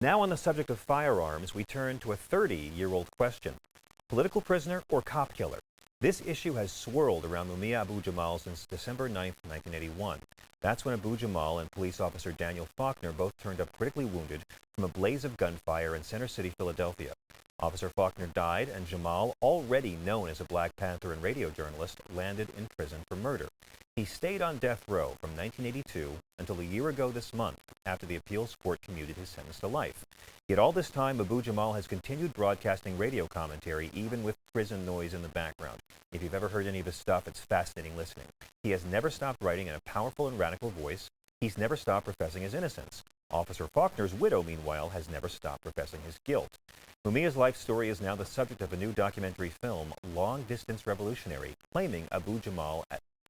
Now on the subject of firearms, we turn to a 30-year-old question. Political prisoner or cop killer? This issue has swirled around Mumia Abu-Jamal since December 9, 1981. That's when Abu-Jamal and police officer Daniel Faulkner both turned up critically wounded from a blaze of gunfire in Center City, Philadelphia. Officer Faulkner died, and Jamal, already known as a Black Panther and radio journalist, landed in prison for murder. He stayed on death row from 1982 until a year ago this month, after the appeals court commuted his sentence to life. Yet all this time, Abu-Jamal has continued broadcasting radio commentary, even with prison noise in the background. If you've ever heard any of his stuff, it's fascinating listening. He has never stopped writing in a powerful and radical voice. He's never stopped professing his innocence. Officer Faulkner's widow, meanwhile, has never stopped professing his guilt. Mumia's life story is now the subject of a new documentary film, Long Distance Revolutionary, claiming Abu-Jamal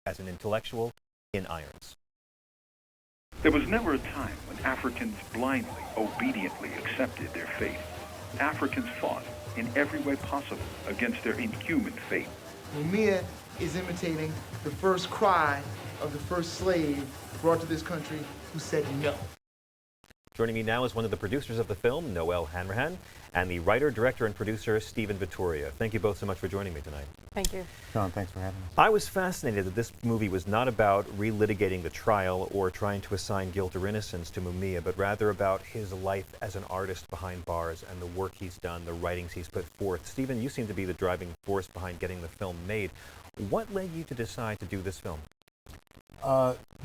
as an intellectual in irons. There was never a time when Africans blindly, obediently accepted their fate. Africans fought in every way possible against their inhuman fate. Mumia is imitating the first cry of the first slave brought to this country who said no. Joining me now is one of the producers of the film, Noel Hanrahan, and the writer, director, and producer, Stephen Vittoria. Thank you both so much for joining me tonight. Thank you. Sean, thanks for having us. I was fascinated that this movie was not about relitigating the trial or trying to assign guilt or innocence to Mumia, but rather about his life as an artist behind bars and the work he's done, the writings he's put forth. Stephen, you seem to be the driving force behind getting the film made. What led you to decide to do this film?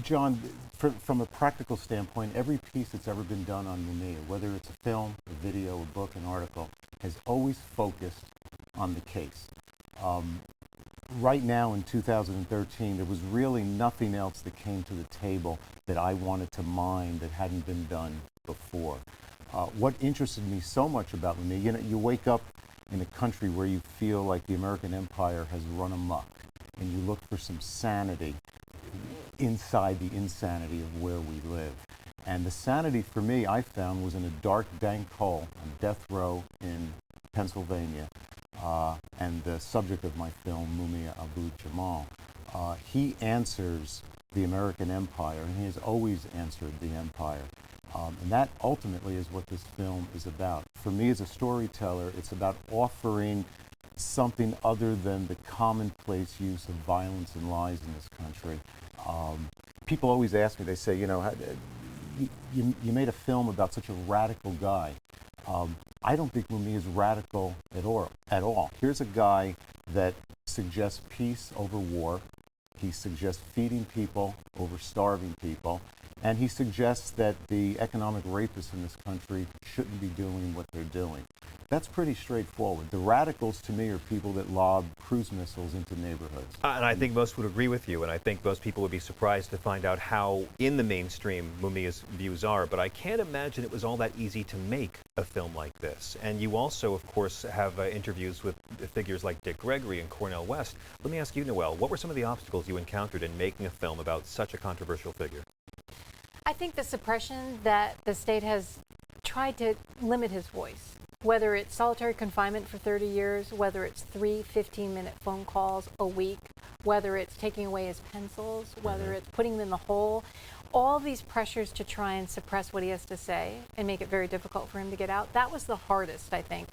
John, from a practical standpoint, every piece that's ever been done on Mumia, whether it's a film, a video, a book, an article, has always focused on the case. Right now in 2013, there was really nothing else that came to the table that I wanted to mine that hadn't been done before. What interested me so much about Mumia, you wake up in a country where you feel like the American empire has run amok, and you look for some sanity inside the insanity of where we live. And the sanity for me, I found, was in a dark, dank hole on death row in Pennsylvania. And the subject of my film, Mumia Abu-Jamal, he answers the American empire, and he has always answered the empire. And that ultimately is what this film is about. For me as a storyteller, it's about offering something other than the commonplace use of violence and lies in this country. People always ask me, they say, you know, you made a film about such a radical guy. I don't think Mumia is radical at all. Here's a guy that suggests peace over war. He suggests feeding people over starving people. And he suggests that the economic rapists in this country shouldn't be doing what they're doing. That's pretty straightforward. The radicals, to me, are people that lob cruise missiles into neighborhoods. And I think most would agree with you, and I think most people would be surprised to find out how in the mainstream Mumia's views are, but I can't imagine it was all that easy to make a film like this. And you also, of course, have interviews with figures like Dick Gregory and Cornel West. Let me ask you, Noel, what were some of the obstacles you encountered in making a film about such a controversial figure? I think the suppression that the state has tried to limit his voice, whether it's solitary confinement for 30 years, whether it's 3 15-minute phone calls a week, whether it's taking away his pencils, whether it's putting him in the hole, all these pressures to try and suppress what he has to say and make it very difficult for him to get out, that was the hardest, I think.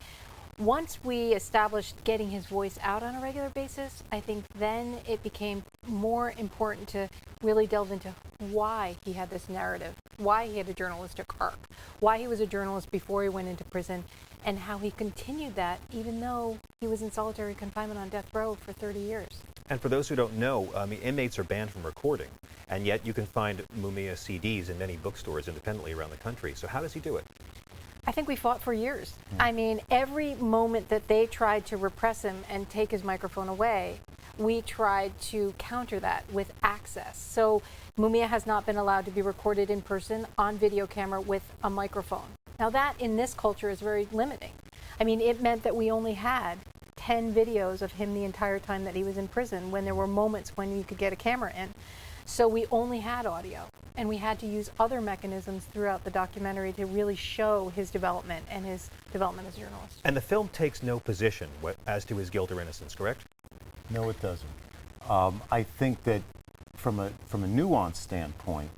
Once we established getting his voice out on a regular basis, I think then it became more important to really delve into why he had this narrative, why he had a journalistic arc, why he was a journalist before he went into prison, and how he continued that even though he was in solitary confinement on death row for 30 years. And for those who don't know, inmates are banned from recording, and yet you can find Mumia CDs in many bookstores independently around the country. So how does he do it? I think we fought for years. I mean, every moment that they tried to repress him and take his microphone away, we tried to counter that with access. So Mumia has not been allowed to be recorded in person on video camera with a microphone. Now that in this culture is very limiting. I mean, it meant that we only had 10 videos of him the entire time that he was in prison, when there were moments when you could get a camera in. So we only had audio, and we had to use other mechanisms throughout the documentary to really show his development and his development as a journalist. And the film takes no position as to his guilt or innocence, correct? No, it doesn't. I think that from a nuanced standpoint,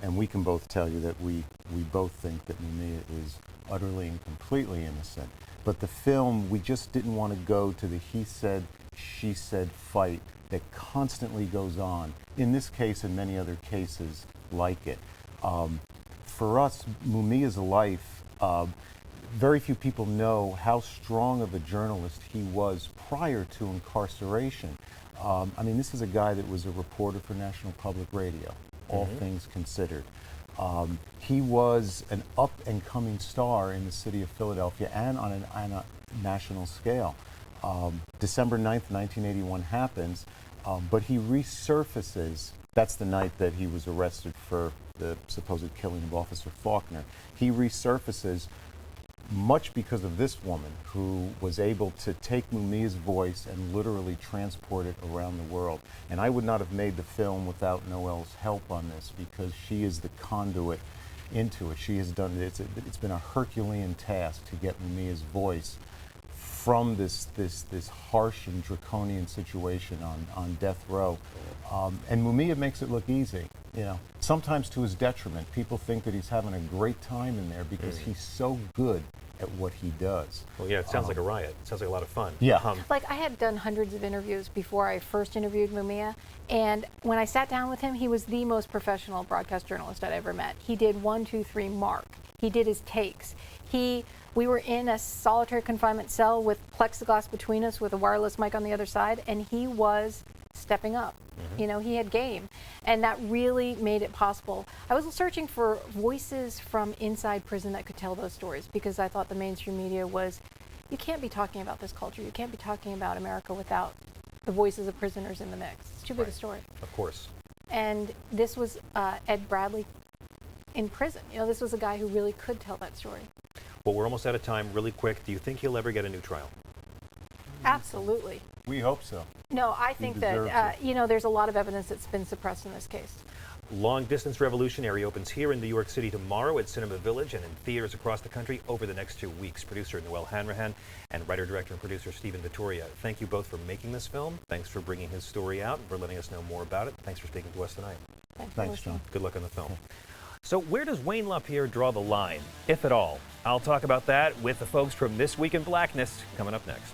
And we can both tell you that we both think that Mumia is utterly and completely innocent. But the film, we just didn't want to go to the he said, she said fight that constantly goes on, in this case and many other cases like it. For us, Mumia's life, very few people know how strong of a journalist he was prior to incarceration. I mean, this is a guy that was a reporter for National Public Radio, all things considered. He was an up-and-coming star in the city of Philadelphia and on a national scale. December 9th, 1981 happens, but he resurfaces. That's the night that he was arrested for the supposed killing of Officer Faulkner. He resurfaces much because of this woman who was able to take Mumia's voice and literally transport it around the world. And I would not have made the film without Noelle's help on this, because she is the conduit into it. She has done it. It's been a Herculean task to get Mumia's voice from this harsh and draconian situation on death row. And Mumia makes it look easy, you know, sometimes to his detriment. People think that he's having a great time in there because he's so good at what he does. Well, yeah, it sounds like a riot. It sounds like a lot of fun. Yeah. Like, I had done hundreds of interviews before I first interviewed Mumia, and when I sat down with him, he was the most professional broadcast journalist I'd ever met. He did 1, 2, 3 mark. He did his takes. We were in a solitary confinement cell with plexiglass between us with a wireless mic on the other side, and he was stepping up. You know, he had game, and that really made it possible. I was searching for voices from inside prison that could tell those stories, because I thought the mainstream media was, you can't be talking about this culture, you can't be talking about America without the voices of prisoners in the mix. It's too big a story. Of course. And this was Ed Bradley in prison. You know, this was a guy who really could tell that story. Well, we're almost out of time. Really quick, do you think he'll ever get a new trial? Absolutely. We hope so. No, I think that, you know, there's a lot of evidence that's been suppressed in this case. Long Distance Revolutionary opens here in New York City tomorrow at Cinema Village and in theaters across the country over the next 2 weeks. Producer Noelle Hanrahan and writer, director, and producer Stephen Vittoria. Thank you both for making this film. Thanks for bringing his story out and for letting us know more about it. Thanks for speaking to us tonight. Thanks, John. Good luck on the film. So where does Wayne LaPierre draw the line, if at all? I'll talk about that with the folks from This Week in Blackness coming up next.